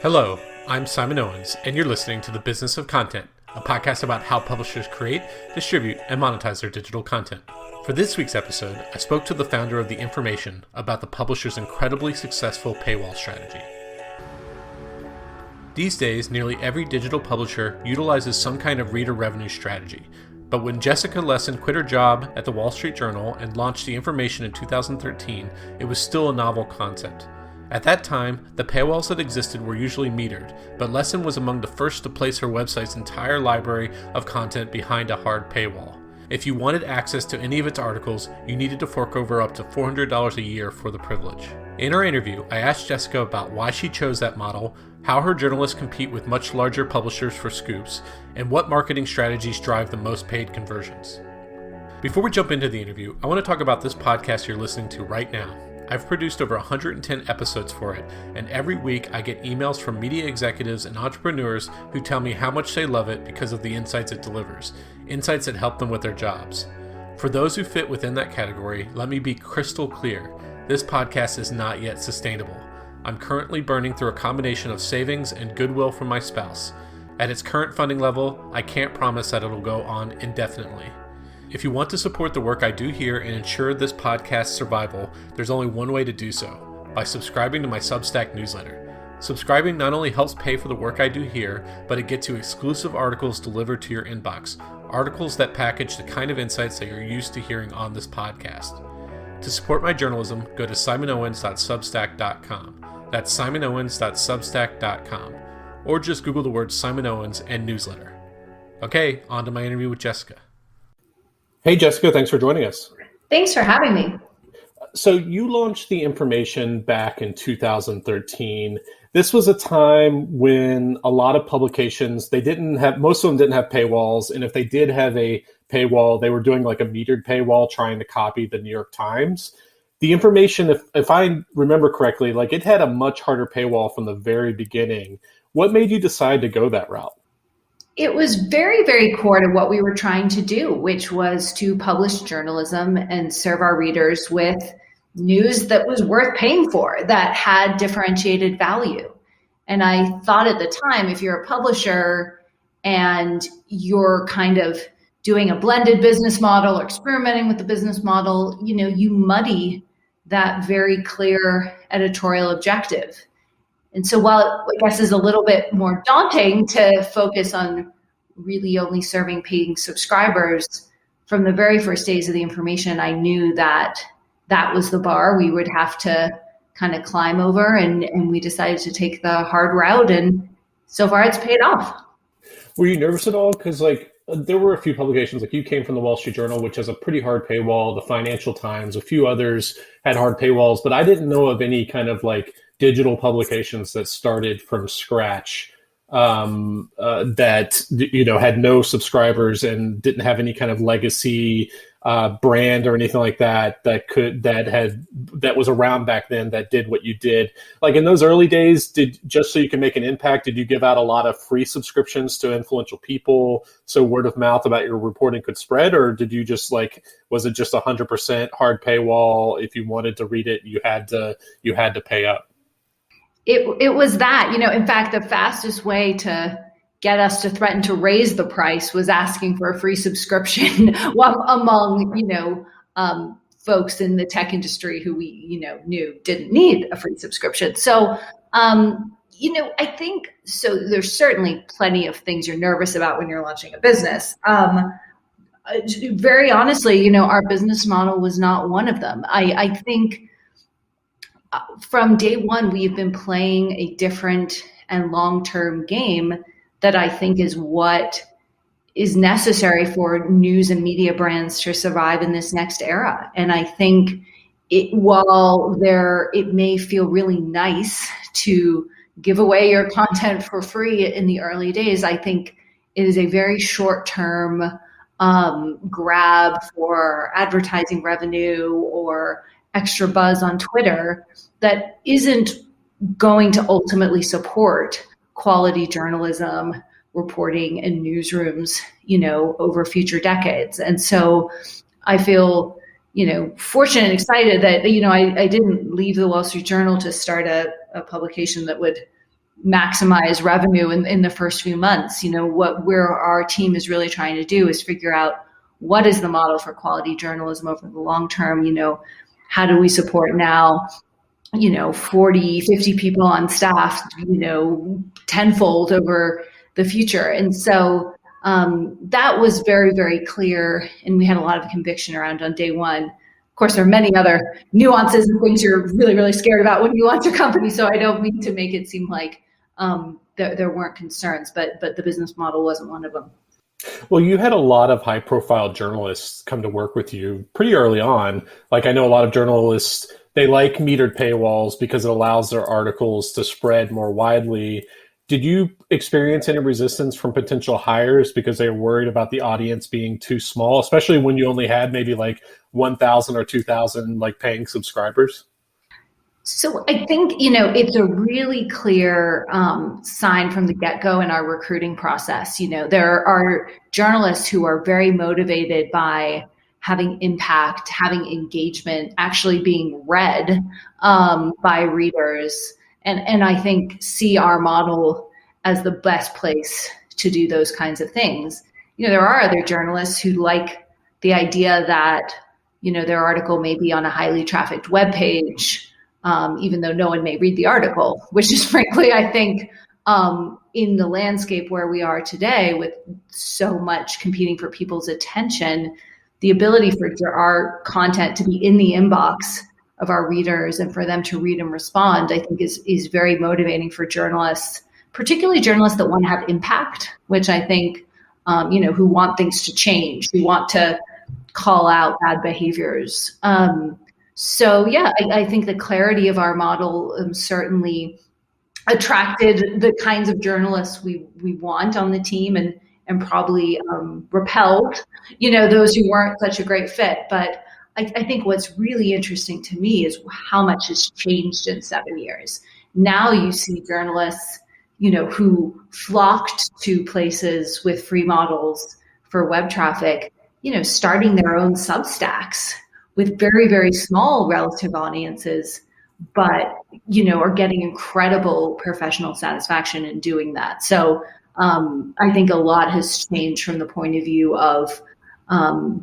Hello, I'm Simon Owens, and you're listening to The Business of Content, a podcast about how publishers create, distribute, and monetize their digital content. For this week's episode, I spoke to the founder of The Information about the publisher's incredibly successful paywall strategy. These days, nearly every digital publisher utilizes some kind of reader revenue strategy. But when Jessica Lessin quit her job at the Wall Street Journal and launched The Information in 2013, it was still a novel concept. At that time, the paywalls that existed were usually metered, but Lessin was among the first to place her website's entire library of content behind a hard paywall. If you wanted access to any of its articles, you needed to fork over up to $400 a year for the privilege. In our interview, I asked Jessica about why she chose that model, how her journalists compete with much larger publishers for scoops, and what marketing strategies drive the most paid conversions. Before we jump into the interview, I want to talk about this podcast you're listening to right now. I've produced over 110 episodes for it, and every week I get emails from media executives and entrepreneurs who tell me how much they love it because of the insights it delivers, insights that help them with their jobs. For those who fit within that category, let me be crystal clear. This podcast is not yet sustainable. I'm currently burning through a combination of savings and goodwill from my spouse. At its current funding level, I can't promise that it'll go on indefinitely. If you want to support the work I do here and ensure this podcast's survival, there's only one way to do so, by subscribing to my Substack newsletter. Subscribing not only helps pay for the work I do here, but it gets you exclusive articles delivered to your inbox, articles that package the kind of insights that you're used to hearing on this podcast. To support my journalism, go to simonowens.substack.com. That's simonowens.substack.com. Or just Google the words Simon Owens and newsletter. Okay, on to my interview with Jessica. Hey, Jessica, thanks for joining us. Thanks for having me. So you launched The Information back in 2013. This was a time when a lot of publications, most of them didn't have paywalls. And if they did have a paywall, they were doing like a metered paywall trying to copy the New York Times. The Information, if I remember correctly, like it had a much harder paywall from the very beginning. What made you decide to go that route? It was very, very core to what we were trying to do, which was to publish journalism and serve our readers with news that was worth paying for, that had differentiated value. And I thought at the time, if you're a publisher and you're kind of doing a blended business model or experimenting with the business model, you muddy that very clear editorial objective. And so while it, I guess, is a little bit more daunting to focus on really only serving paying subscribers, from the very first days of The Information, I knew that that was the bar we would have to kind of climb over, and we decided to take the hard route, and so far it's paid off. Were you nervous at all? Because there were a few publications, like you came from the Wall Street Journal, which has a pretty hard paywall, the Financial Times, a few others had hard paywalls, but I didn't know of any kind of digital publications that started from scratch that had no subscribers and didn't have any kind of legacy brand or anything like that that was around back then that did what you did. Like in those early days, just so you can make an impact, did you give out a lot of free subscriptions to influential people so word of mouth about your reporting could spread, or did you just was it just 100% hard paywall? If you wanted to read it, you had to pay up? It was that, in fact, the fastest way to get us to threaten to raise the price was asking for a free subscription among, folks in the tech industry who we, knew didn't need a free subscription. So, I think, so there's certainly plenty of things you're nervous about when you're launching a business. Very honestly, our business model was not one of them. I think from day one, we've been playing a different and long-term game that I think is what is necessary for news and media brands to survive in this next era. And I think while it may feel really nice to give away your content for free in the early days, I think it is a very short-term grab for advertising revenue or extra buzz on Twitter that isn't going to ultimately support quality journalism, reporting in newsrooms, over future decades. And so I feel, fortunate and excited that, I didn't leave the Wall Street Journal to start a publication that would, maximize revenue in the first few months. Where our team is really trying to do is figure out what is the model for quality journalism over the long term. How do we support now 40, 50 people on staff, tenfold over the future. And so that was very, very clear. And we had a lot of conviction around on day one. Of course, there are many other nuances and things you're really, really scared about when you launch a company. So I don't mean to make it seem like there weren't concerns, but the business model wasn't one of them. Well, you had a lot of high profile journalists come to work with you pretty early on. Like, I know a lot of journalists, they like metered paywalls because it allows their articles to spread more widely. Did you experience any resistance from potential hires because they were worried about the audience being too small, especially when you only had maybe like 1,000 or 2,000 like paying subscribers? So I think, it's a really clear sign from the get-go in our recruiting process. There are journalists who are very motivated by having impact, having engagement, actually being read by readers. And I think see our model as the best place to do those kinds of things. There are other journalists who like the idea that, their article may be on a highly trafficked web page, even though no one may read the article, which is frankly, I think, in the landscape where we are today with so much competing for people's attention, the ability for our content to be in the inbox of our readers and for them to read and respond, I think is very motivating for journalists, particularly journalists that want to have impact, which I think, who want things to change, who want to call out bad behaviors. So yeah, I think the clarity of our model certainly attracted the kinds of journalists we want on the team and probably repelled, those who weren't such a great fit. But I think what's really interesting to me is how much has changed in 7 years. Now you see journalists, who flocked to places with free models for web traffic, starting their own Substacks with very, very small relative audiences, but, are getting incredible professional satisfaction in doing that. So I think a lot has changed from the point of view of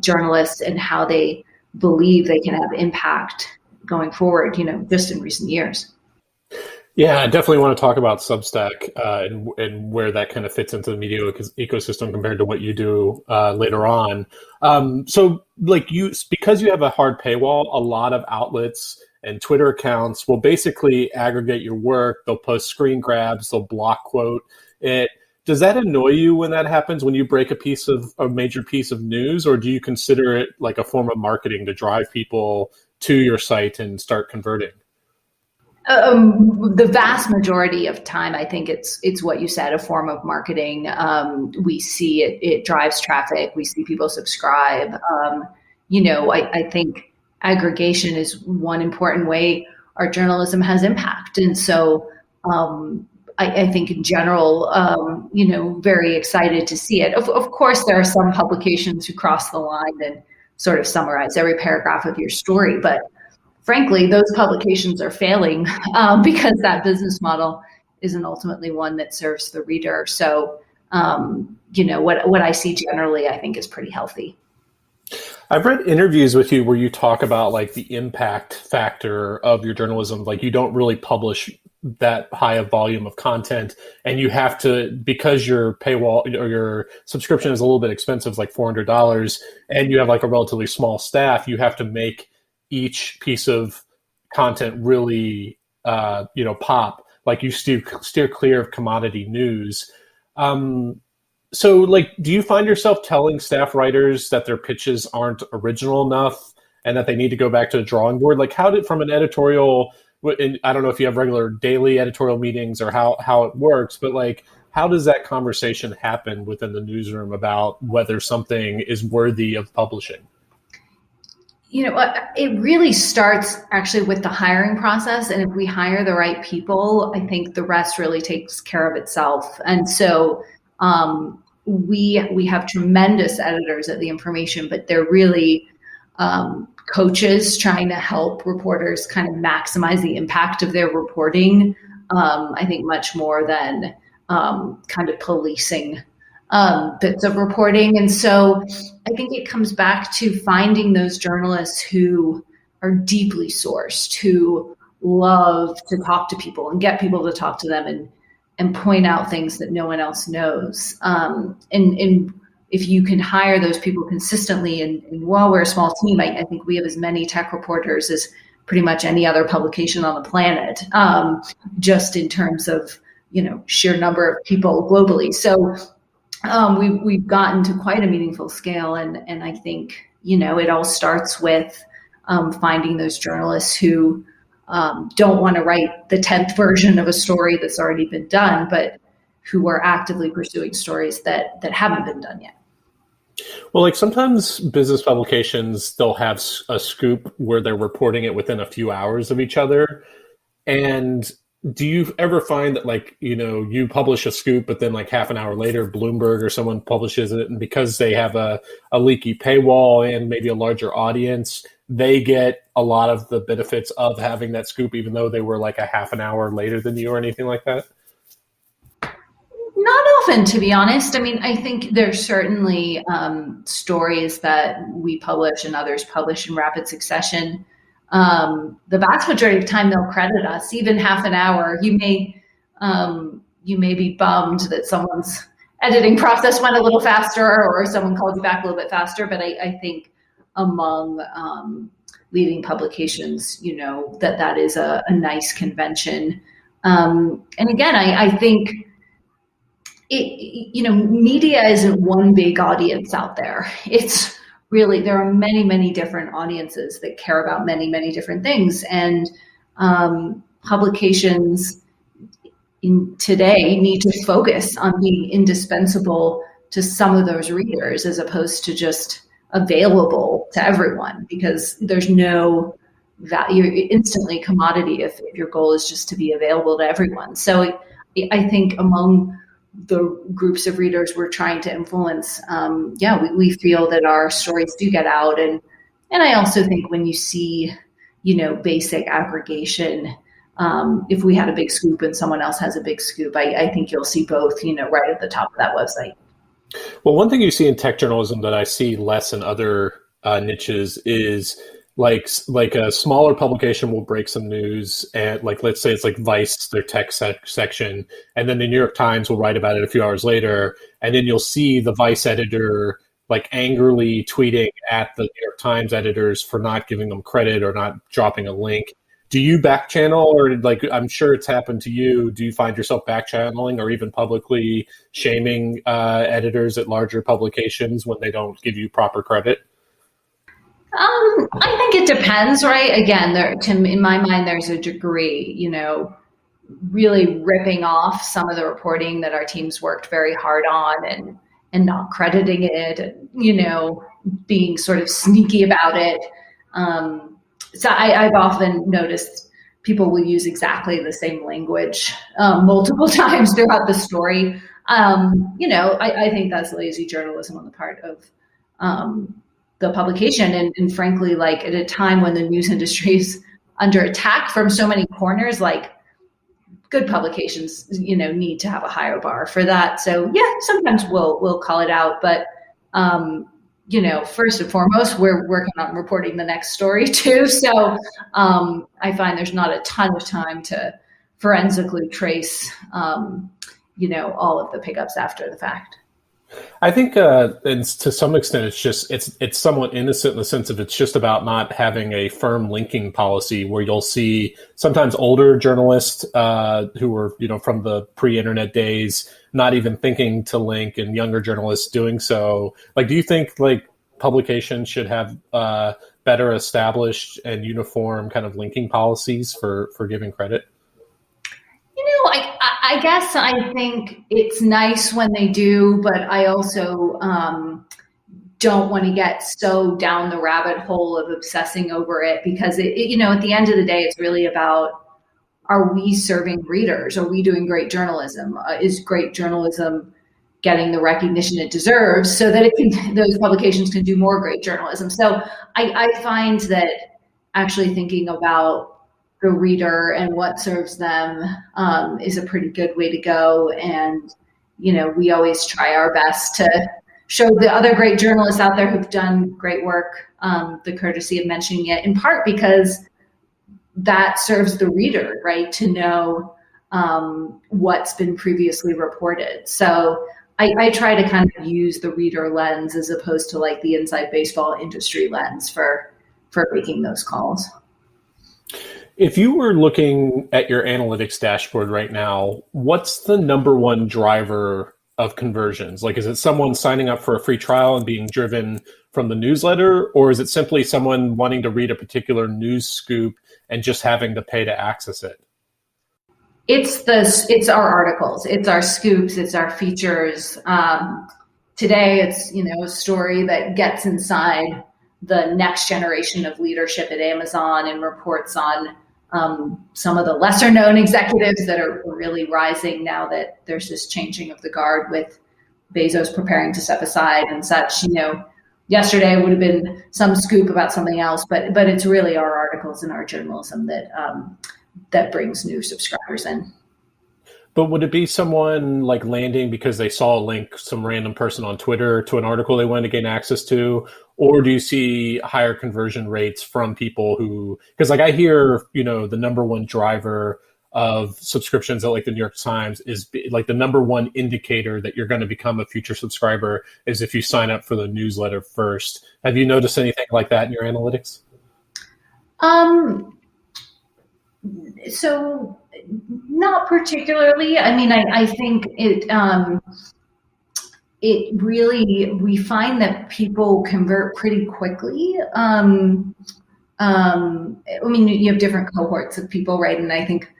journalists and how they believe they can have impact going forward, just in recent years. Yeah, I definitely want to talk about Substack and where that kind of fits into the media ecosystem compared to what you do later on. So because you have a hard paywall, a lot of outlets and Twitter accounts will basically aggregate your work. They'll post screen grabs, they'll block quote it. Does that annoy you when that happens, when you break a major piece of news, or do you consider it like a form of marketing to drive people to your site and start converting? The vast majority of time, I think it's what you said, a form of marketing. We see it drives traffic. We see people subscribe. I think aggregation is one important way our journalism has impact. And so I think in general, very excited to see it. Of course, there are some publications who cross the line and sort of summarize every paragraph of your story, but frankly, those publications are failing because that business model isn't ultimately one that serves the reader. So, what I see generally, I think is pretty healthy. I've read interviews with you where you talk about like the impact factor of your journalism. Like, you don't really publish that high of volume of content, and you have to, because your paywall or your subscription is a little bit expensive, like $400, and you have like a relatively small staff, you have to make each piece of content really, pop. Like, you steer clear of commodity news. So, like, do you find yourself telling staff writers that their pitches aren't original enough and that they need to go back to the drawing board? Like, how did, from an editorial, and I don't know if you have regular daily editorial meetings or how it works, but like, how does that conversation happen within the newsroom about whether something is worthy of publishing? It really starts actually with the hiring process. And if we hire the right people, I think the rest really takes care of itself. And so we have tremendous editors at The Information, but they're really coaches trying to help reporters kind of maximize the impact of their reporting. I think much more than kind of policing bits of reporting. And so I think it comes back to finding those journalists who are deeply sourced, who love to talk to people and get people to talk to them and point out things that no one else knows. And if you can hire those people consistently, and while we're a small team, I think we have as many tech reporters as pretty much any other publication on the planet, just in terms of, sheer number of people globally. So we've gotten to quite a meaningful scale. And I think, it all starts with finding those journalists who don't want to write the 10th version of a story that's already been done, but who are actively pursuing stories that haven't been done yet. Well, like sometimes business publications, they'll have a scoop where they're reporting it within a few hours of each other. And do you ever find that, like, you publish a scoop, but then like half an hour later, Bloomberg or someone publishes it, and because they have a leaky paywall and maybe a larger audience, they get a lot of the benefits of having that scoop, even though they were like a half an hour later than you or anything like that? Not often, to be honest. I mean, I think there's certainly stories that we publish and others publish in rapid succession. The vast majority of the time, they'll credit us. Even half an hour, you may be bummed that someone's editing process went a little faster, or someone called you back a little bit faster. But I think among leading publications, that is a nice convention. And again, I think media isn't one big audience out there. It's really, there are many, many different audiences that care about many, many different things. And publications today need to focus on being indispensable to some of those readers, as opposed to just available to everyone, because there's no value, you're instantly commodity if your goal is just to be available to everyone. So I think among the groups of readers we're trying to influence, we feel that our stories do get out. And I also think when you see, basic aggregation, if we had a big scoop and someone else has a big scoop, I think you'll see both, right at the top of that website. Well, one thing you see in tech journalism that I see less in other niches is like a smaller publication will break some news, and like, let's say it's like Vice, their tech section, and then the New York Times will write about it a few hours later, and then you'll see the Vice editor like angrily tweeting at the New York Times editors for not giving them credit or not dropping a link. Do you back channel, or like, I'm sure it's happened to you, do you find yourself back channeling or even publicly shaming editors at larger publications when they don't give you proper credit? I think it depends, right? Again, in my mind, there's a degree, really ripping off some of the reporting that our teams worked very hard on and not crediting it, and, being sort of sneaky about it. So I've often noticed people will use exactly the same language multiple times throughout the story. I think that's lazy journalism on the part of the publication. And frankly, like at a time when the news industry is under attack from so many corners, like good publications, need to have a higher bar for that. So yeah, sometimes we'll call it out, but first and foremost, we're working on reporting the next story too. So I find there's not a ton of time to forensically trace, all of the pickups after the fact. I think, and to some extent, it's somewhat innocent in the sense of it's just about not having a firm linking policy, where you'll see sometimes older journalists who were, from the pre-internet days, not even thinking to link, and younger journalists doing so. Like, do you think like publications should have better established and uniform kind of linking policies for giving credit? I guess I think it's nice when they do, but I also don't want to get so down the rabbit hole of obsessing over it, because at the end of the day, it's really about, are we serving readers? Are we doing great journalism? Is great journalism getting the recognition it deserves so that those publications can do more great journalism? So I find that actually thinking about the reader and what serves them is a pretty good way to go. And, we always try our best to show the other great journalists out there who've done great work the courtesy of mentioning it, in part because that serves the reader, right, to know what's been previously reported. So I try to kind of use the reader lens as opposed to like the inside baseball industry lens for making those calls. If you were looking at your analytics dashboard right now, what's the number one driver of conversions? Like, is it someone signing up for a free trial and being driven from the newsletter, or is it simply someone wanting to read a particular news scoop and just having to pay to access it? It's our articles, it's our scoops, it's our features. Today, it's a story that gets inside the next generation of leadership at Amazon and reports on some of the lesser known executives that are really rising now that there's this changing of the guard with Bezos preparing to step aside and such. Yesterday would have been some scoop about something else, but it's really our articles and our journalism that brings new subscribers in. But would it be someone like landing because they saw a link, some random person on Twitter, to an article they wanted to gain access to? Or do you see higher conversion rates from people who, because like I hear, the number one driver of subscriptions at like the New York Times is like the number one indicator that you're going to become a future subscriber is if you sign up for the newsletter first. Have you noticed anything like that in your analytics? So not particularly. I mean, I think it really, we find that people convert pretty quickly. I mean, you have different cohorts of people, right? And I think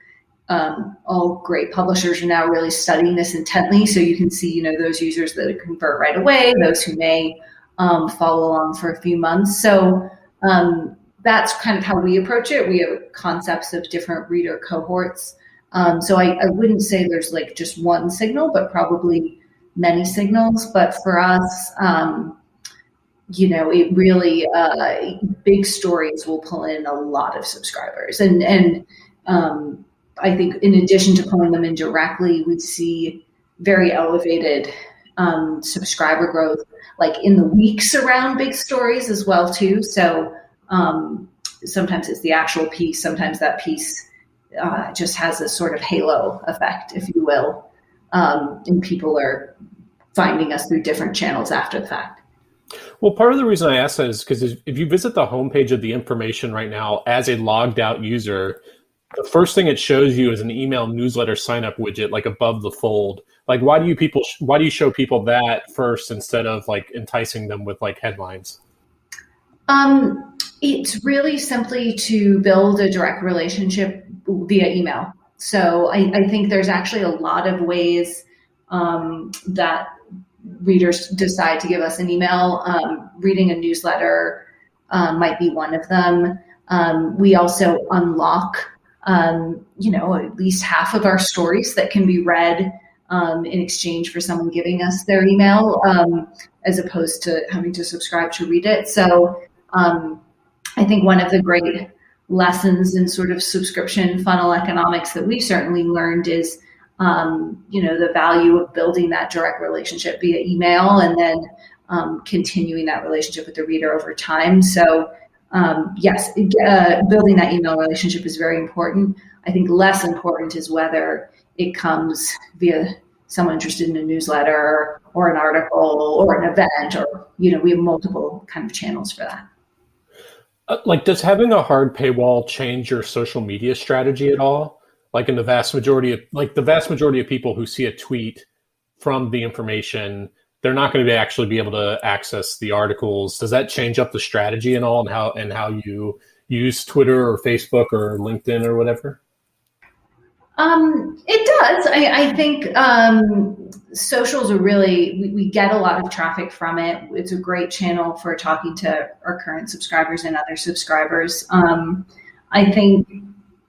all great publishers are now really studying this intently. So you can see, those users that convert right away, those who may follow along for a few months. So that's kind of how we approach it. We have concepts of different reader cohorts. So I wouldn't say there's like just one signal, but probably many signals. But for us, it really, big stories will pull in a lot of subscribers. And I think in addition to pulling them in directly, we see very elevated subscriber growth, like in the weeks around big stories as well too. So sometimes it's the actual piece, sometimes that piece just has a sort of halo effect, if you will, and people are finding us through different channels after the fact. Well, part of the reason I ask that is because if you visit the homepage of the information right now as a logged out user, the first thing it shows you is an email newsletter sign up widget, like above the fold. Like, why do you show people that first instead of like enticing them with like headlines? It's really simply to build a direct relationship via email. So I think there's actually a lot of ways that readers decide to give us an email. Reading a newsletter might be one of them. We also unlock, at least half of our stories that can be read in exchange for someone giving us their email, as opposed to having to subscribe to read it. So I think one of the great lessons in sort of subscription funnel economics that we certainly learned is, the value of building that direct relationship via email and then continuing that relationship with the reader over time. So yes, building that email relationship is very important. I think less important is whether it comes via someone interested in a newsletter or an article or an event, or, we have multiple kind of channels for that. Does having a hard paywall change your social media strategy at all? Like the vast majority of people who see a tweet from the information, they're not going to actually be able to access the articles. Does that change up the strategy and all, and how you use Twitter or Facebook or LinkedIn or whatever? It does. I think socials are really, we get a lot of traffic from it. It's a great channel for talking to our current subscribers and other subscribers. I think,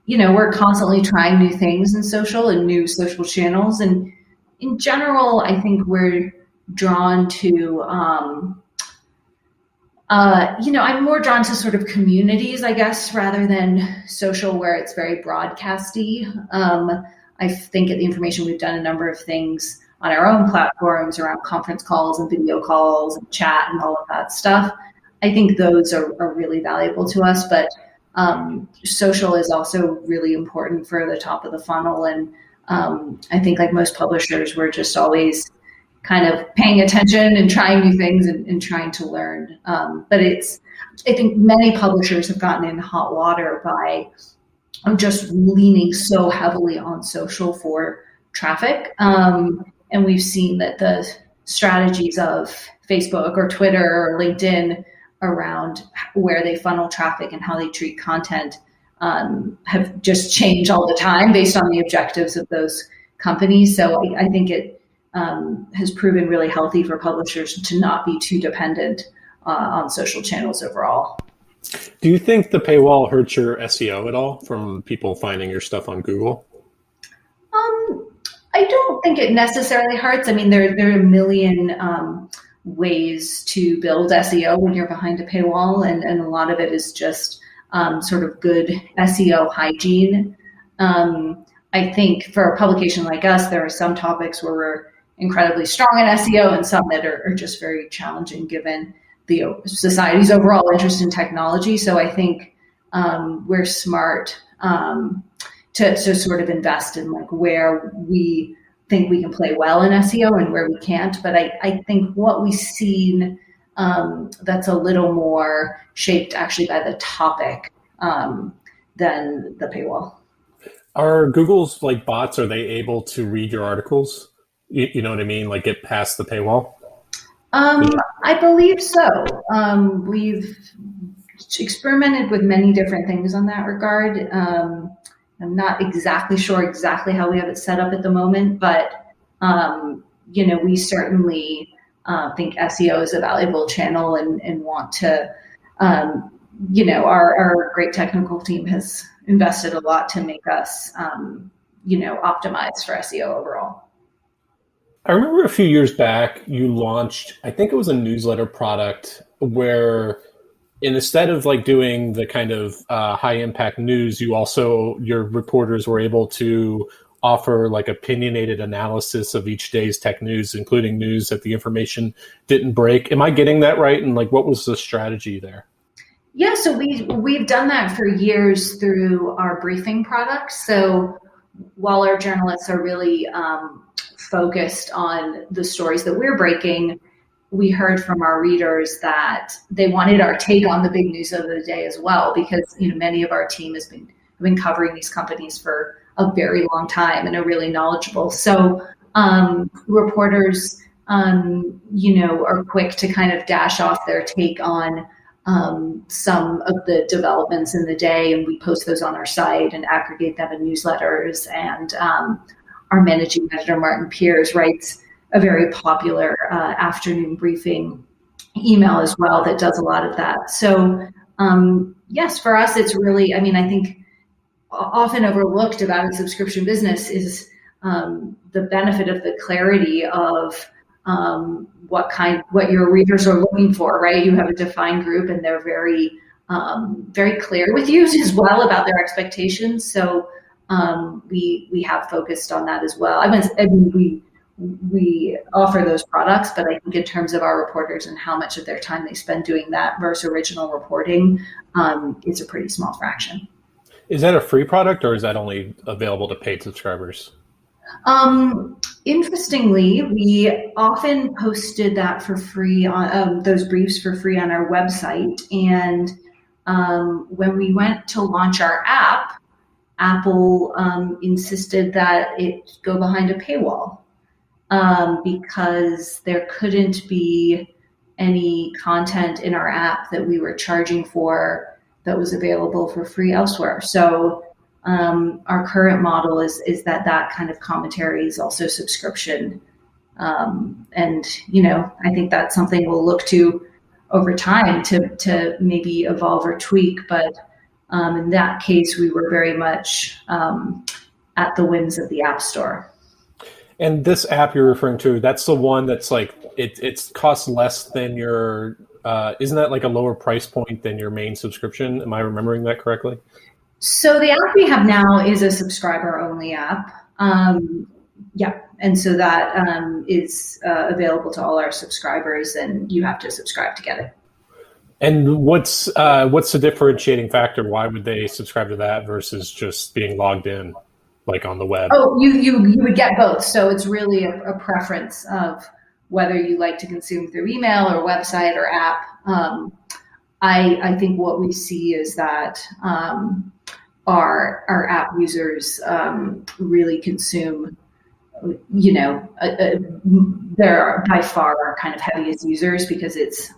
we're constantly trying new things in social and new social channels. And in general, I think we're drawn to I'm more drawn to sort of communities, I guess, rather than social, where it's very broadcasty. I think at the information, we've done a number of things on our own platforms around conference calls and video calls and chat and all of that stuff. I think those are really valuable to us, but social is also really important for the top of the funnel. And I think, like most publishers, we're just always kind of paying attention and trying new things and trying to learn. But I think many publishers have gotten in hot water by just leaning so heavily on social for traffic. And we've seen that the strategies of Facebook or Twitter or LinkedIn around where they funnel traffic and how they treat content have just changed all the time based on the objectives of those companies. So I think it has proven really healthy for publishers to not be too dependent on social channels overall. Do you think the paywall hurts your SEO at all from people finding your stuff on Google? I don't think it necessarily hurts. I mean, there are a million ways to build SEO when you're behind a paywall, and a lot of it is just sort of good SEO hygiene. I think for a publication like us, there are some topics where we're incredibly strong in SEO and some that are just very challenging given the society's overall interest in technology. So I think we're smart to sort of invest in like where we think we can play well in SEO and where we can't. But I think what we've seen that's a little more shaped actually by the topic than the paywall. Are Google's like bots, are they able to read your articles? You know what I mean? Like get past the paywall? I believe so. We've experimented with many different things on that regard. I'm not exactly sure exactly how we have it set up at the moment, but we certainly think SEO is a valuable channel and want to, our great technical team has invested a lot to make us, optimize for SEO overall. I remember a few years back, you launched, I think it was a newsletter product where instead of like doing the kind of high impact news, your reporters were able to offer like opinionated analysis of each day's tech news, including news that the information didn't break. Am I getting that right? And like, what was the strategy there? Yeah, so we've done that for years through our briefing products. So while our journalists are really focused on the stories that we're breaking, we heard from our readers that they wanted our take on the big news of the day as well, because many of our team has been covering these companies for a very long time and are really knowledgeable. So reporters, are quick to kind of dash off their take on some of the developments in the day, and we post those on our site and aggregate them in newsletters. And our managing editor, Martin Piers, writes a very popular afternoon briefing email as well that does a lot of that. So yes, for us, it's really, I think often overlooked about a subscription business is the benefit of the clarity of what your readers are looking for, right? You have a defined group and they're very, very clear with you as well about their expectations. So we have focused on that as well. We offer those products, but I think in terms of our reporters and how much of their time they spend doing that versus original reporting, it's a pretty small fraction. Is that a free product or is that only available to paid subscribers? Interestingly, we often posted that for free on those briefs for free on our website. And when we went to launch our app, Apple insisted that it go behind a paywall because there couldn't be any content in our app that we were charging for that was available for free elsewhere. So our current model is that kind of commentary is also subscription. And, I think that's something we'll look to over time to maybe evolve or tweak. But in that case, we were very much at the whims of the App Store. And this app you're referring to, that's the one that's like it costs less than your isn't that like a lower price point than your main subscription? Am I remembering that correctly? So the app we have now is a subscriber only app. Yeah, and so that is available to all our subscribers, and you have to subscribe to get it. And what's the differentiating factor? Why would they subscribe to that versus just being logged in, like on the web? Oh, you would get both. So it's really a preference of whether you like to consume through email or website or app. I think what we see is that our app users really consume. They're by far our kind of heaviest users because it's.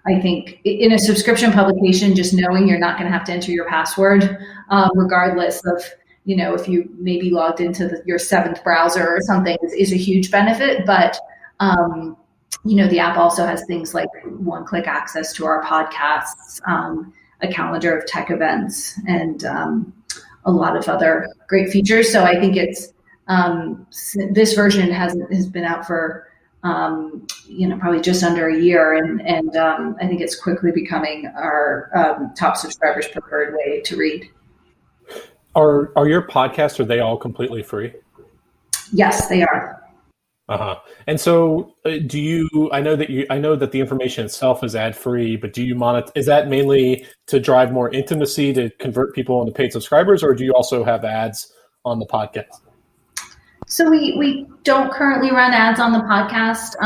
I think in a subscription publication, just knowing you're not going to have to enter your password, regardless of, if you maybe logged into your seventh browser or something, is a huge benefit. But, the app also has things like one-click access to our podcasts, a calendar of tech events, and a lot of other great features. So I think it's this version has been out for probably just under a year, and I think it's quickly becoming our top subscribers' preferred way to read. Are your podcasts, are they all completely free? Yes, they are. Uh-huh. And so I know that the information itself is ad free, but do you is that mainly to drive more intimacy to convert people into paid subscribers, or do you also have ads on the podcast? So we don't currently run ads on the podcast.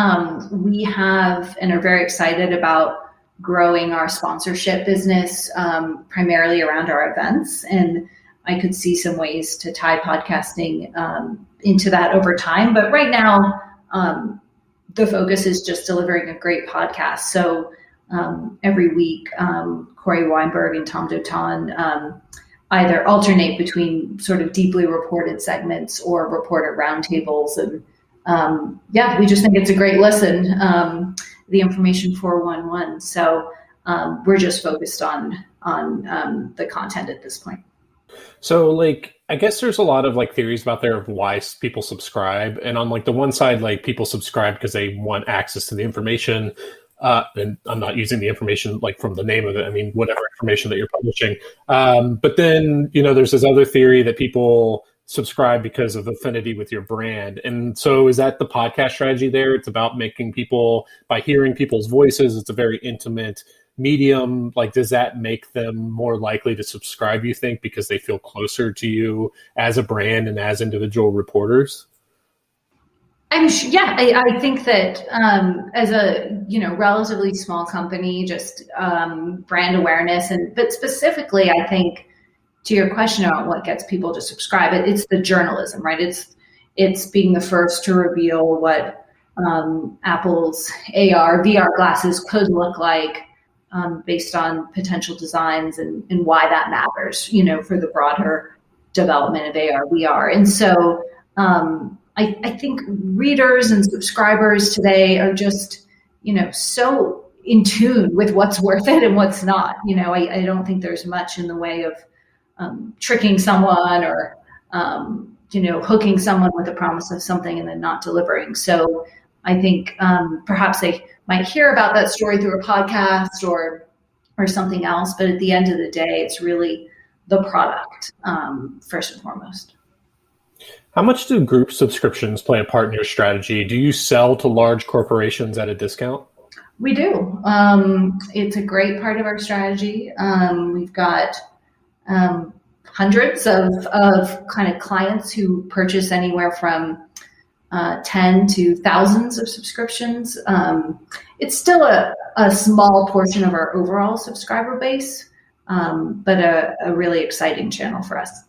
We have and are very excited about growing our sponsorship business, primarily around our events. And I could see some ways to tie podcasting into that over time. But right now, the focus is just delivering a great podcast. So every week, Corey Weinberg and Tom Dotan either alternate between sort of deeply reported segments or reporter roundtables. And we just think it's a great listen, the information 411. So we're just focused on the content at this point. So I guess there's a lot of theories out there of why people subscribe. And on the one side, people subscribe because they want access to the information. And I'm not using the information from the name of it. I mean, whatever information that you're publishing. But then, there's this other theory that people subscribe because of affinity with your brand. And so is that the podcast strategy there? It's about making people, by hearing people's voices, it's a very intimate medium. Does that make them more likely to subscribe, you think, because they feel closer to you as a brand and as individual reporters? I think that as a relatively small company, just brand awareness, but specifically, I think to your question about what gets people to subscribe, it's the journalism, right? It's being the first to reveal what Apple's AR, VR glasses could look like based on potential designs and why that matters, for the broader development of AR, VR, and so. I think readers and subscribers today are just, so in tune with what's worth it and what's not. I don't think there's much in the way of tricking someone or, hooking someone with the promise of something and then not delivering. So I think perhaps they might hear about that story through a podcast or something else. But at the end of the day, it's really the product first and foremost. How much do group subscriptions play a part in your strategy? Do you sell to large corporations at a discount? We do. It's a great part of our strategy. We've got hundreds of kind of clients who purchase anywhere from 10 to thousands of subscriptions. It's still a small portion of our overall subscriber base, but a really exciting channel for us.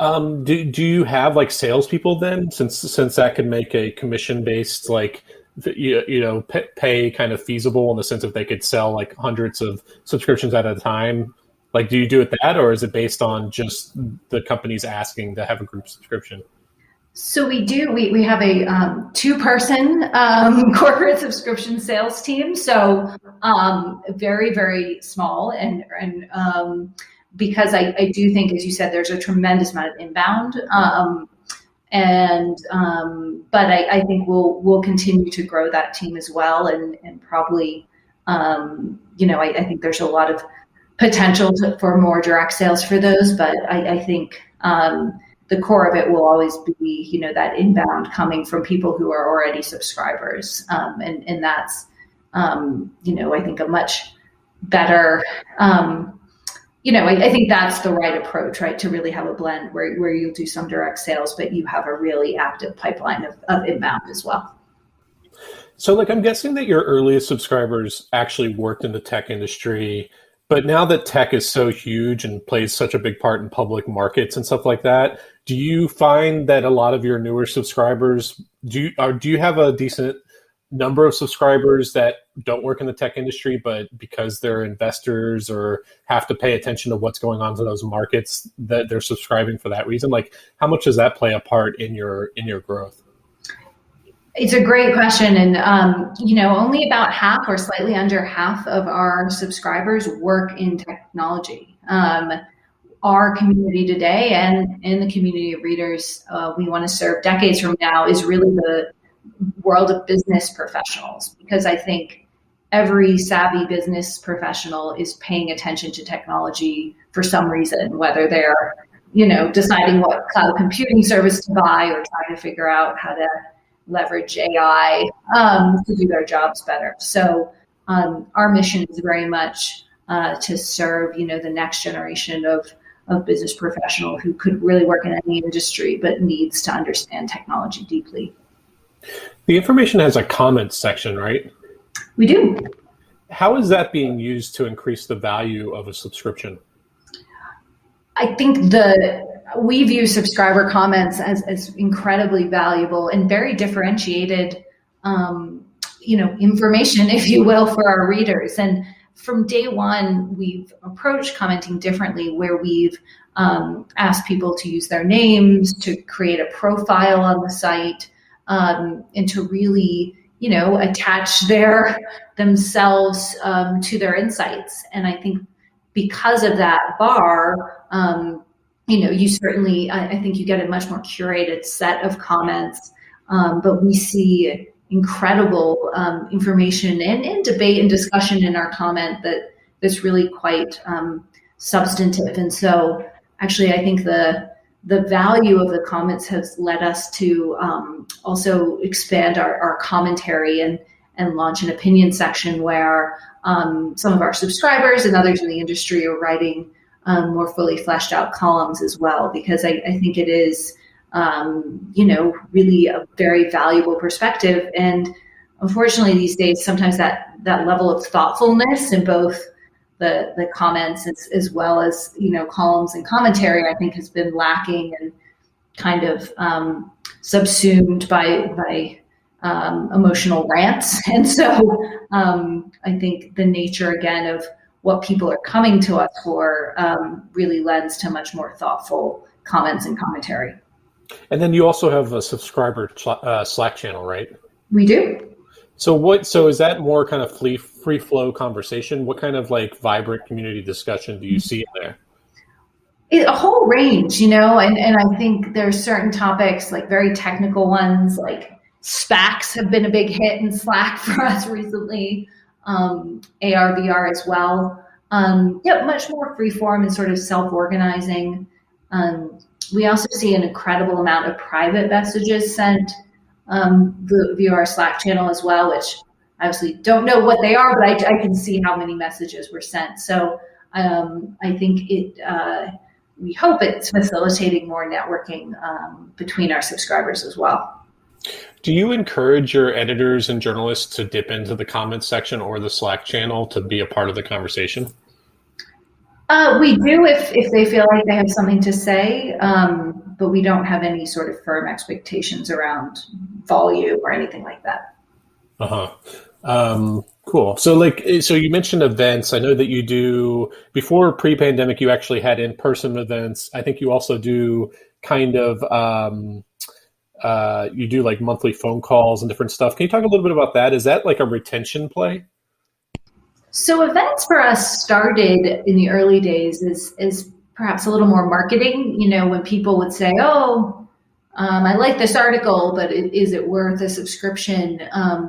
Do you have salespeople then, since that could make a commission based pay kind of feasible in the sense of they could sell hundreds of subscriptions at a time? Do you do it that, or is it based on just the companies asking to have a group subscription? So we do. We have a 2-person corporate subscription sales team. So very, very small and because I do think, as you said, there's a tremendous amount of inbound. And but I think we'll continue to grow that team as well, and probably I think there's a lot of potential for more direct sales for those, but I think the core of it will always be that inbound coming from people who are already subscribers, and that's I think a much better. I think that's the right approach, right? To really have a blend where you'll do some direct sales, but you have a really active pipeline of inbound as well. So I'm guessing that your earliest subscribers actually worked in the tech industry, but now that tech is so huge and plays such a big part in public markets and stuff like that, do you find that a lot of your newer subscribers, do you have a decent number of subscribers that don't work in the tech industry, but because they're investors or have to pay attention to what's going on in those markets, that they're subscribing for that reason? How much does that play a part in your growth? It's a great question. And, only about half or slightly under half of our subscribers work in technology. Our community today and in the community of readers we want to serve decades from now is really the world of business professionals, because I think every savvy business professional is paying attention to technology for some reason, whether they're, deciding what cloud computing service to buy or trying to figure out how to leverage AI to do their jobs better. So our mission is very much to serve, the next generation of business professional who could really work in any industry, but needs to understand technology deeply. The information has a comments section, right? We do. How is that being used to increase the value of a subscription? I think we view subscriber comments as incredibly valuable and very differentiated, information, if you will, for our readers. And from day one, we've approached commenting differently, where we've asked people to use their names, to create a profile on the site, and to really, attach themselves to their insights. And I think because of that bar, you certainly, I think you get a much more curated set of comments, but we see incredible information and debate and discussion in our comment that's really quite substantive. And so actually, I think the value of the comments has led us to also expand our commentary and launch an opinion section where some of our subscribers and others in the industry are writing more fully fleshed out columns as well, because I think it is, really a very valuable perspective. And unfortunately, these days, sometimes that level of thoughtfulness in both the comments as well as, columns and commentary, I think has been lacking and kind of subsumed by emotional rants. And so I think the nature, again, of what people are coming to us for really lends to much more thoughtful comments and commentary. And then you also have a subscriber Slack channel, right? We do. So is that more kind of free flow conversation? What kind of vibrant community discussion do you see in there? A whole range, and I think there's certain topics, very technical ones, like SPACs have been a big hit in Slack for us recently. AR, VR as well. Much more freeform and sort of self-organizing. We also see an incredible amount of private messages sent via our Slack channel as well, which I obviously don't know what they are, but I can see how many messages were sent. So I think we hope it's facilitating more networking between our subscribers as well. Do you encourage your editors and journalists to dip into the comments section or the Slack channel to be a part of the conversation? We do if they feel like they have something to say, but we don't have any sort of firm expectations around volume or anything like that. Cool. So so you mentioned events. I know that you do, before pre-pandemic, you actually had in-person events. I think you also do kind of, you do monthly phone calls and different stuff. Can you talk a little bit about that? Is that a retention play? So events for us started in the early days is perhaps a little more marketing, when people would say, oh, I like this article, but is it worth a subscription?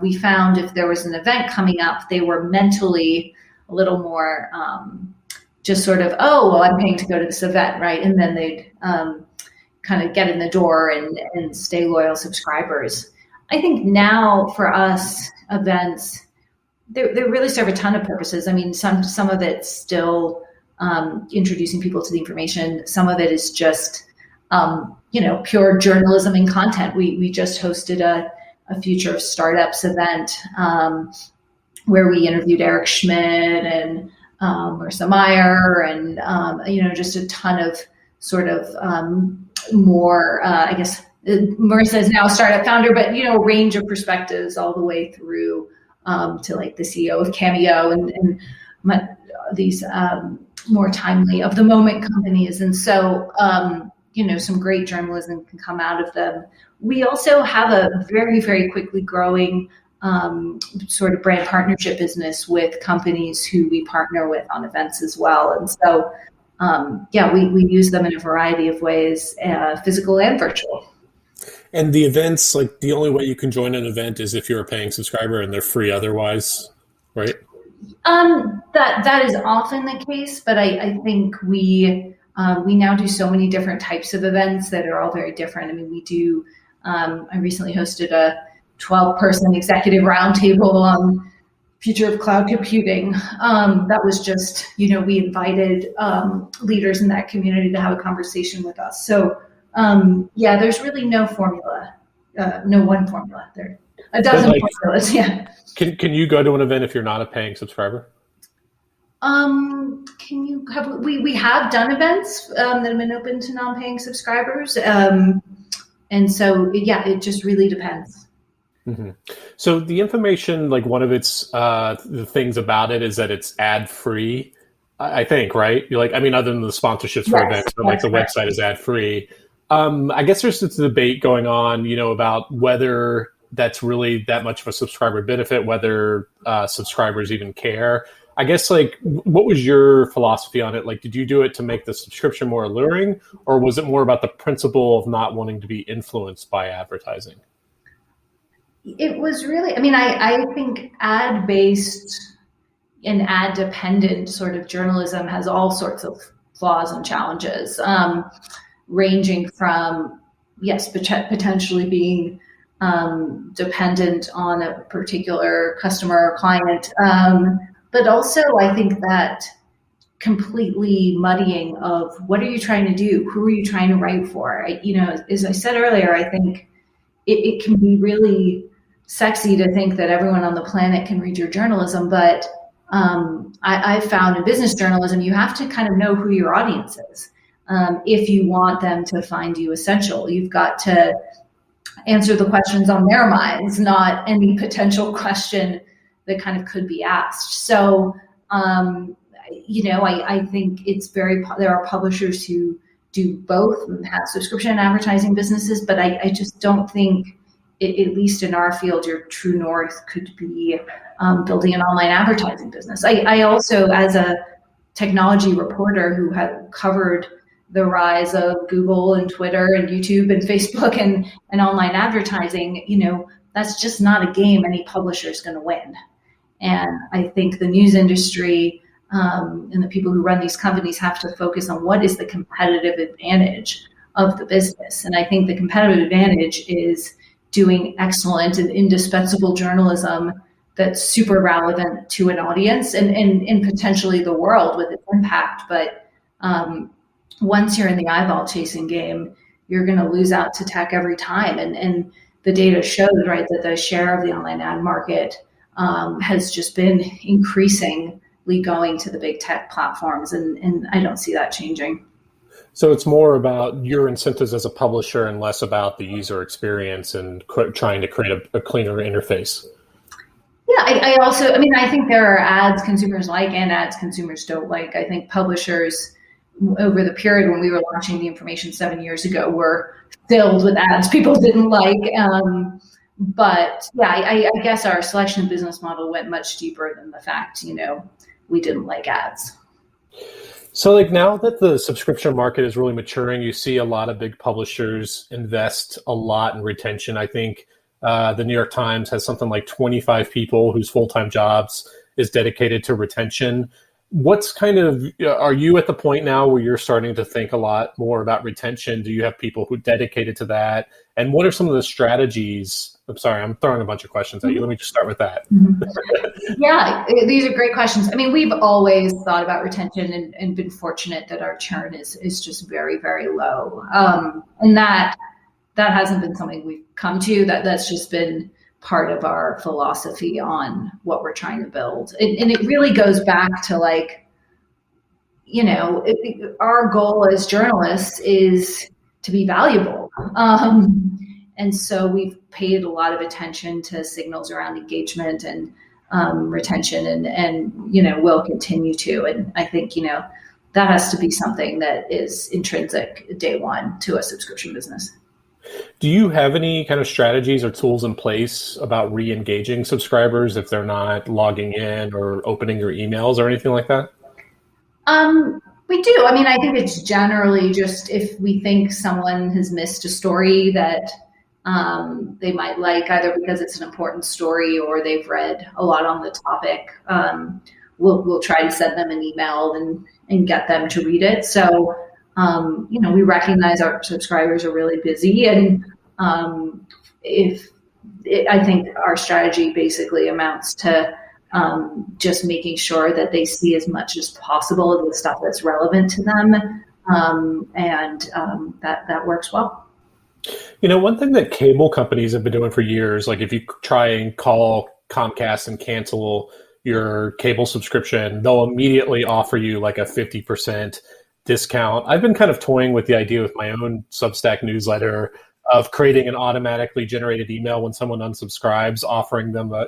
We found if there was an event coming up, they were mentally a little more just sort of, oh, well, I'm paying to go to this event, right? And then they'd kind of get in the door and stay loyal subscribers. I think now for us, events, they really serve a ton of purposes. I mean, some of it's still introducing people to the information. Some of it is just pure journalism and content. We just hosted a Future of Startups event where we interviewed Eric Schmidt and Marissa Meyer and just a ton of sort of more, I guess Marissa is now a startup founder, but a range of perspectives all the way through to like the CEO of Cameo and these more timely of the moment companies. And so, some great journalism can come out of them. We also have a very, very quickly growing sort of brand partnership business with companies who we partner with on events as well. And so, we use them in a variety of ways, physical and virtual. And the events, like the only way you can join an event is if you're a paying subscriber and they're free otherwise, right? That is often the case, but I think we now do so many different types of events that are all very different. I mean, we do, I recently hosted a 12-person executive roundtable on future of cloud computing. That was just, we invited leaders in that community to have a conversation with us. So there's really no formula, no one formula. There are a dozen formulas, yeah. Can you go to an event if you're not a paying subscriber? We have done events that have been open to non-paying subscribers. And so, it just really depends. Mm-hmm. So the information, like one of its the things about it is that it's ad-free, I think, right? Other than the sponsorships for events, but like the website is ad-free. I guess there's this debate going on, about whether that's really that much of a subscriber benefit, whether subscribers even care. I guess, what was your philosophy on it? Like, did you do it to make the subscription more alluring, or was it more about the principle of not wanting to be influenced by advertising? It was really, I think ad-based and ad-dependent sort of journalism has all sorts of flaws and challenges, ranging from, yes, potentially being dependent on a particular customer or client, but also I think that completely muddying of what are you trying to do? Who are you trying to write for? As I said earlier, I think it can be really sexy to think that everyone on the planet can read your journalism, but I've found in business journalism, you have to kind of know who your audience is. If you want them to find you essential, you've got to answer the questions on their minds, not any potential question that kind of could be asked. So, I think it's there are publishers who do both and have subscription and advertising businesses, but I just don't think, at least in our field, your true north could be building an online advertising business. I also, as a technology reporter who had covered the rise of Google and Twitter and YouTube and Facebook and online advertising, that's just not a game any publisher is going to win. And I think the news industry and the people who run these companies have to focus on what is the competitive advantage of the business. And I think the competitive advantage is doing excellent and indispensable journalism that's super relevant to an audience and potentially the world with its impact. But once you're in the eyeball chasing game, you're going to lose out to tech every time. And the data shows, right, that the share of the online ad market has just been increasingly going to the big tech platforms. And I don't see that changing. So it's more about your incentives as a publisher and less about the user experience and trying to create a cleaner interface. Yeah, I think there are ads consumers like and ads consumers don't like. I think publishers, over the period when we were launching the information 7 years ago, were filled with ads people didn't like. But yeah, I guess our selection business model went much deeper than the fact, we didn't like ads. So, like now that the subscription market is really maturing, you see a lot of big publishers invest a lot in retention. I think the New York Times has something like 25 people whose full-time jobs is dedicated to retention. What's kind of, are you at the point now where you're starting to think a lot more about retention? Do you have people who dedicated to that? And what are some of the strategies? I'm sorry, I'm throwing a bunch of questions at you. Let me just start with that. Yeah, these are great questions. I mean, we've always thought about retention and been fortunate that our churn is just very, very low. And that hasn't been something we've come to. That's just been part of our philosophy on what we're trying to build. And it really goes back to like, our goal as journalists is to be valuable. And so we've paid a lot of attention to signals around engagement and retention, and will continue to. And I think that has to be something that is intrinsic day one to a subscription business. Do you have any kind of strategies or tools in place about re-engaging subscribers if they're not logging in or opening your emails or anything like that? We do. I mean, I think it's generally just if we think someone has missed a story that they might like, either because it's an important story or they've read a lot on the topic, we'll try to send them an email and get them to read it. So, we recognize our subscribers are really busy, and I think our strategy basically amounts to just making sure that they see as much as possible of the stuff that's relevant to them, and that works well. One thing that cable companies have been doing for years, like if you try and call Comcast and cancel your cable subscription, they'll immediately offer you like a 50% discount. I've been kind of toying with the idea with my own Substack newsletter of creating an automatically generated email when someone unsubscribes,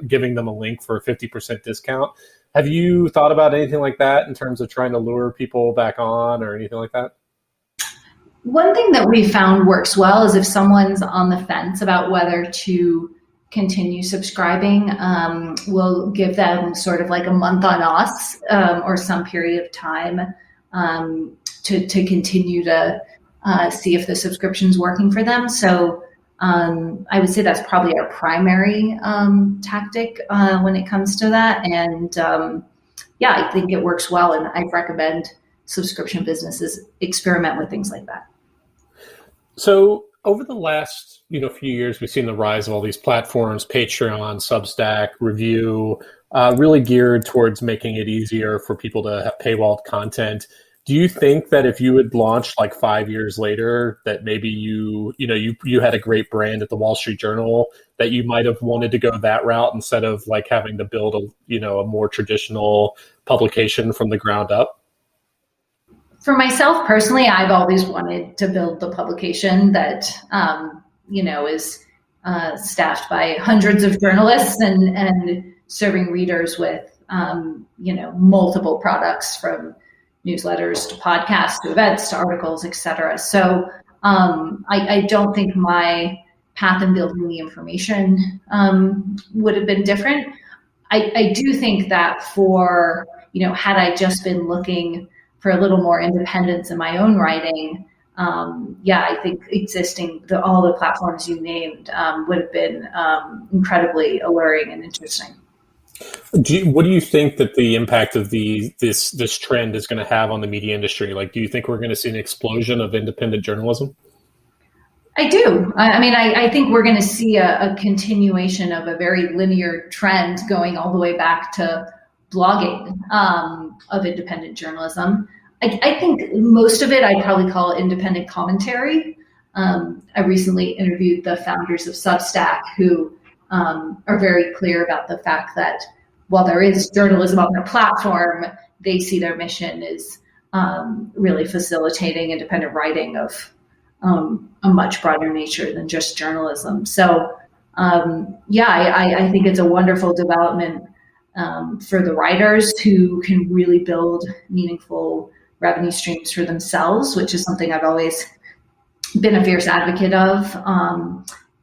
giving them a link for a 50% discount. Have you thought about anything like that in terms of trying to lure people back on or anything like that? One thing that we found works well is if someone's on the fence about whether to continue subscribing, we'll give them sort of like a month on us, or some period of time to continue to see if the subscription's working for them. So I would say that's probably our primary tactic when it comes to that. And I think it works well, and I recommend subscription businesses experiment with things like that. So over the last few years, we've seen the rise of all these platforms, Patreon, Substack, Review, really geared towards making it easier for people to have paywalled content. Do you think that if you had launched like 5 years later, that maybe you had a great brand at the Wall Street Journal, that you might have wanted to go that route instead of like having to build a more traditional publication from the ground up? For myself personally, I've always wanted to build the publication that is staffed by hundreds of journalists and serving readers with multiple products, from newsletters to podcasts to events to articles, etc. So I don't think my path in building the information would have been different. I do think that for had I just been looking for a little more independence in my own writing, I think all the platforms you named would have been incredibly alluring and interesting. What do you think that the impact of this trend is going to have on the media industry? Like, do you think we're going to see an explosion of independent journalism? I do. I think we're going to see a continuation of a very linear trend going all the way back to blogging of independent journalism. I think most of it I'd probably call independent commentary. I recently interviewed the founders of Substack, who are very clear about the fact that while there is journalism on their platform, they see their mission as really facilitating independent writing of a much broader nature than just journalism. So I think it's a wonderful development for the writers who can really build meaningful revenue streams for themselves, which is something I've always been a fierce advocate of.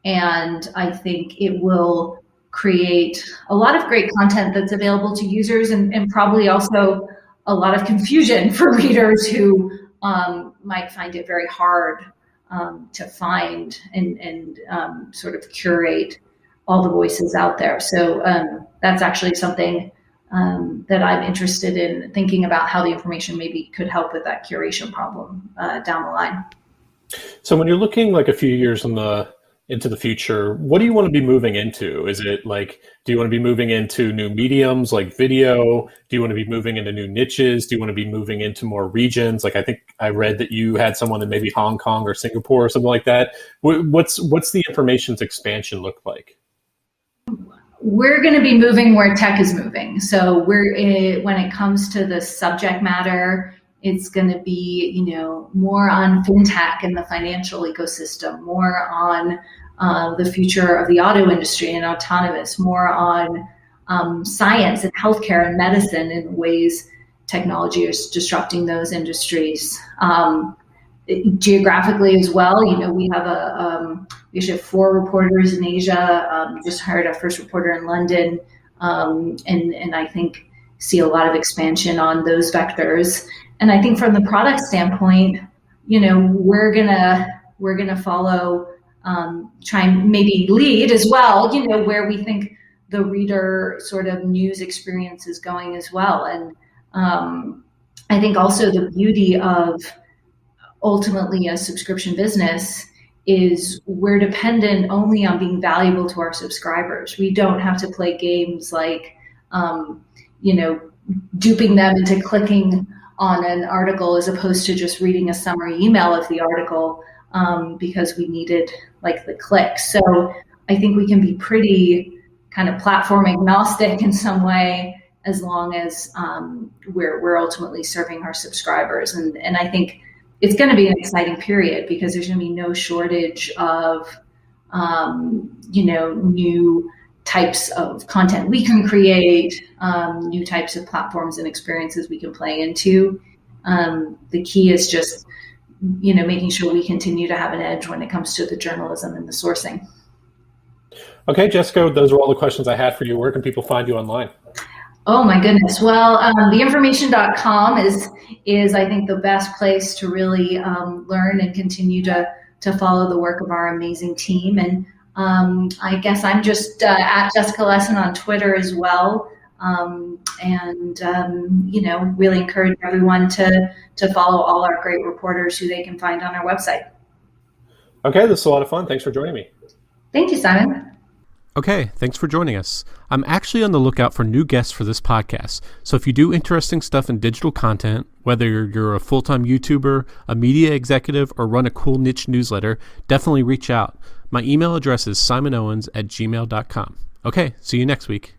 And I think it will create a lot of great content that's available to users, and probably also a lot of confusion for readers who might find it very hard to find and sort of curate all the voices out there. So that's actually something that I'm interested in thinking about, how the information maybe could help with that curation problem down the line. So when you're looking like a few years into the future, what do you want to be moving into? Is it like, do you want to be moving into new mediums like video? Do you want to be moving into new niches? Do you want to be moving into more regions? Like, I think I read that you had someone in maybe Hong Kong or Singapore or something like that. What's the information's expansion look like? We're going to be moving where tech is moving. So when it comes to the subject matter, it's going to be, more on fintech and the financial ecosystem, more on the future of the auto industry and autonomous, more on science and healthcare and medicine in ways technology is disrupting those industries. Geographically as well, we have 4 reporters in Asia. Just hired our first reporter in London, and I think see a lot of expansion on those vectors. And I think from the product standpoint, we're gonna follow, try and maybe lead as well, where we think the reader sort of news experience is going as well. And I think also the beauty of ultimately a subscription business is we're dependent only on being valuable to our subscribers. We don't have to play games like, duping them into clicking on an article as opposed to just reading a summary email of the article because we needed like the clicks. So I think we can be pretty kind of platform agnostic in some way as long as we're ultimately serving our subscribers. And I think it's going to be an exciting period because there's going to be no shortage of, new types of content we can create, new types of platforms and experiences we can play into. The key is just, making sure we continue to have an edge when it comes to the journalism and the sourcing. Okay, Jessica, those are all the questions I had for you. Where can people find you online? Oh my goodness. Well, theinformation.com is I think the best place to really learn and continue to follow the work of our amazing team. And I guess I'm just at Jessica Lessin on Twitter as well. Really encourage everyone to follow all our great reporters who they can find on our website. Okay, this is a lot of fun. Thanks for joining me. Thank you, Simon. Okay, thanks for joining us. I'm actually on the lookout for new guests for this podcast. So if you do interesting stuff in digital content, whether you're a full-time YouTuber, a media executive, or run a cool niche newsletter, definitely reach out. My email address is simonowens@gmail.com. Okay, see you next week.